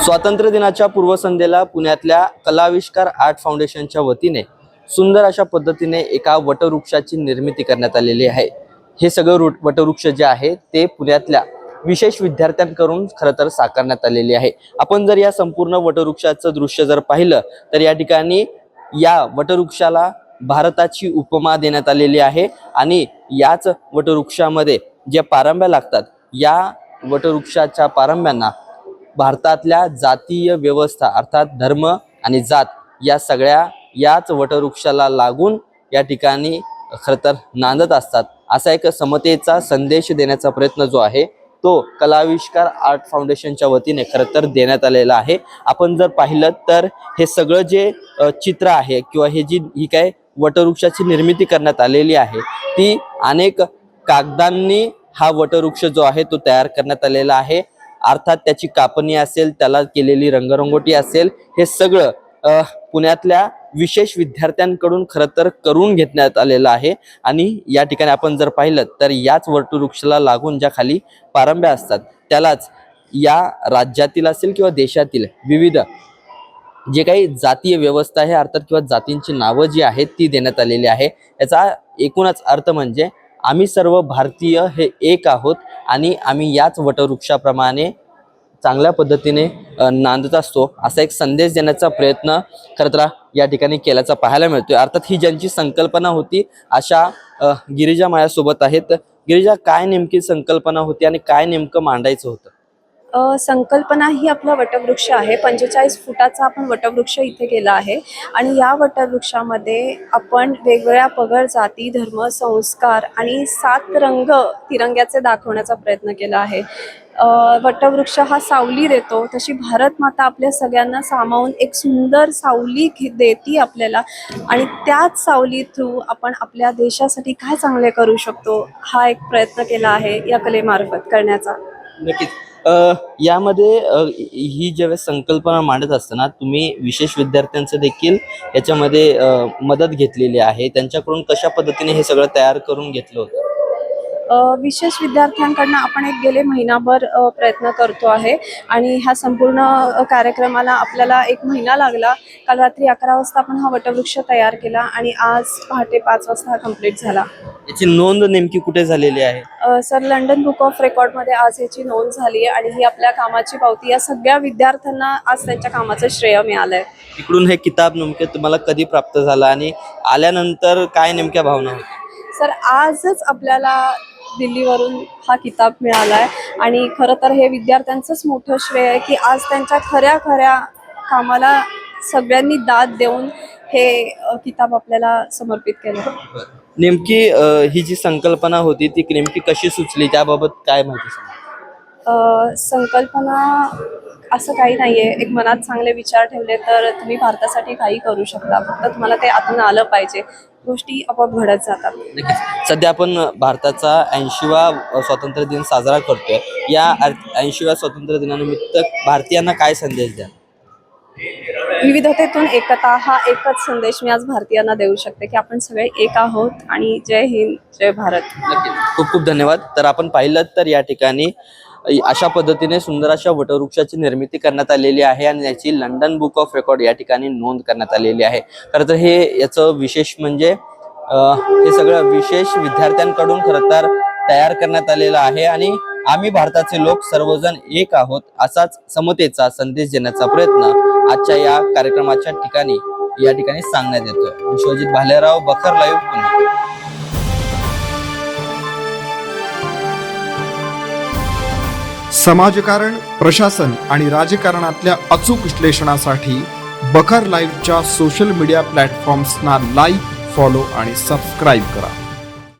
स्वातंत्र्य दिनाच्या पूर्वसंध्येला पुण्यातल्या कलाविष्कार आर्ट फाउंडेशनच्या वतीने सुंदर अशा पद्धतीने एका वटवृक्षाची निर्मिती करण्यात आलेली आहे। हे सगळं वटवृक्ष जे आहे ते पुण्यातल्या विशेष विद्यार्थ्यांकडून खरं तर साकारण्यात आलेली आहे। आपण जर या संपूर्ण वटवृक्षाचं दृश्य जर पाहिलं तर या ठिकाणी या वटवृक्षाला भारताची उपमा देण्यात आलेली आहे आणि याच वटवृक्षामध्ये जे पारंब्या लागतात या वटवृक्षाच्या पारंब्यांना भारतातल्या जातीय व्यवस्था अर्थात धर्म आणि जात या सगळ्या याच वटवृक्षाला लागून या ठिकाणी खरं तर नांदत असतात। असा एक समतेचा संदेश देण्याचा प्रयत्न जो आहे तो कलाविष्कार आर्ट फाउंडेशनच्या वतीने खरं तर देण्यात आलेला आहे। आपण जर पाहिलं तर हे सगळं जे चित्र आहे किंवा हे ही काय वटवृक्षाची निर्मिती करण्यात आलेली आहे ती अनेक कागदांनी हा वटवृक्ष जो आहे तो तयार करण्यात आलेला आहे। अर्थात त्याची कापणी असेल, त्याला केलेली रंगरंगोटी असेल, हे सगळं पुण्यातल्या विशेष विद्यार्थ्यांकडून खरं तर करून घेण्यात आलेलं आहे। आणि या ठिकाणी आपण जर पाहिलं तर याच वटवृक्षाला लागून ज्या खाली पारंब्या असतात त्यालाच या राज्यातील असेल किंवा देशातील विविध जे काही जातीय व्यवस्था आहे अर्थात किंवा जातींची नावं जी आहेत ती देण्यात आलेली आहे। याचा एकूणच अर्थ म्हणजे आम्ही सर्व भारतीय हे एक आहोत आणि आम्ही याच वटवृक्षाप्रमाणे चांगल्या पद्धतीने नांदत असतो असा एक संदेश देण्याचा प्रयत्न खरं तर या ठिकाणी केल्याचा पाहायला मिळतोय। अर्थात ही ज्यांची संकल्पना होती अशा गिरिजा माझ्यासोबत आहेत। गिरिजा, काय नेमकी संकल्पना होती आणि काय नेमकं मांडायचं होतं? संकल्पना ही आपला वटवृक्ष आहे। 45 फुटाचा आपण वटवृक्ष इथे केला आहे आणि या वटवृक्षामध्ये आपण वेगवेगळ्या पगड, जाती, धर्म, संस्कार आणि 7 रंग तिरंग्याचे दाखवण्याचा प्रयत्न केला आहे। वटवृक्ष हा सावली देतो, तशी भारत माता आपल्या सगळ्यांना सामावून एक सुंदर सावली देती आपल्याला आणि त्याच सावली थ्रू आपण आपल्या देशासाठी काय चांगले करू शकतो हा एक प्रयत्न केला आहे या कलेमार्फत करण्याचा। नक्कीच यामध्ये ही ज्यावेळेस संकल्पना मांडत असताना तुम्ही विशेष विद्यार्थ्यांचं देखील याच्यामध्ये मदत घेतलेली आहे। त्यांच्याकडून कशा पद्धतीने हे सगळं तयार करून घेतलं होतं? विशेष विद्यार्थ्यांकडनं आपण एक गेले महिनाभर प्रयत्न करतो आहे आणि ह्या संपूर्ण कार्यक्रमाला आपल्याला 1 महिना लागला। काल रात्री 11 वाजता आपण हा वटवृक्ष तयार केला आणि आज पहाटे 5 वाजता हा कंप्लीट झाला। याची नोंद नेमकी कुठे झालेली आहे? सर, लंडन बुक ऑफ रेकॉर्डमध्ये आज याची नोंद झाली आहे आणि ही आपल्या कामाची पावती। या सगळ्या विद्यार्थ्यांना आज त्यांच्या कामाचं श्रेय मिळालंय। इकडून हे किताब नेमके तुम्हाला कधी प्राप्त झालं आणि आल्यानंतर काय नेमक्या भावना होत्या? सर, आजच आपल्याला दिल्लीवरून हा किताब मिळाला आहे आणि खरं तर हे विद्यार्थ्यांचंच मोठं श्रेय आहे की आज त्यांच्या खऱ्या कामाला सगळ्यांनी दाद देऊन हे किताब आपल्याला समर्पित केलं। नेमकी ही जी संकल्पना होती ती नेमकी कशी सुचली त्याबाबत काय माहिती सांगा? संकल्पना असं काही नाहीये, एक मनात चांगले विचार ठेवले तर तुम्ही भारतासाठी काही करू शकता, फक्त तुम्हाला ते आतून आलं पाहिजे, गोष्टी आपोआप घडत जातात। नक्कीच सध्या आपण भारताचा 80वा स्वातंत्र्य दिन साजरा करतोय। या 80व्या स्वातंत्र्य दिनानिमित्त भारतीयांना काय संदेश द्या? विविधतेतून एकता हा एकच संदेश मी आज भारतीयांना देऊ शकते की आपण सगळे एक आहोत आणि जय हिंद, जय भारत। नक्कीच खूप खूप धन्यवाद। तर आपण पाहिलं तर या ठिकाणी अशा पद्धतीने सुंदर अशा वटवृक्षाची निर्मिती करण्यात आलेली आहे आणि याची लंडन बुक ऑफ रेकॉर्ड या ठिकाणी नोंद करण्यात आलेली आहे। खरं तर हे याचं विशेष म्हणजे हे सगळं विशेष विद्यार्थ्यांकडून खरं तर तयार करण्यात आलेलं आहे आणि आम्ही भारताचे लोक सर्वजण एक आहोत असाच समतेचा संदेश देण्याचा प्रयत्न आजच्या या कार्यक्रमाच्या या ठिकाणी सांगण्यात येतोय। विश्वजित भालेराव, बखर लाईव्ह, पुणे। समाजकारण, प्रशासन आणि राजकारणातल्या अचूक विश्लेषणासाठी बखर लाईव्हच्या सोशल मीडिया प्लॅटफॉर्म्सना लाईक, फॉलो आणि सबस्क्राईब करा।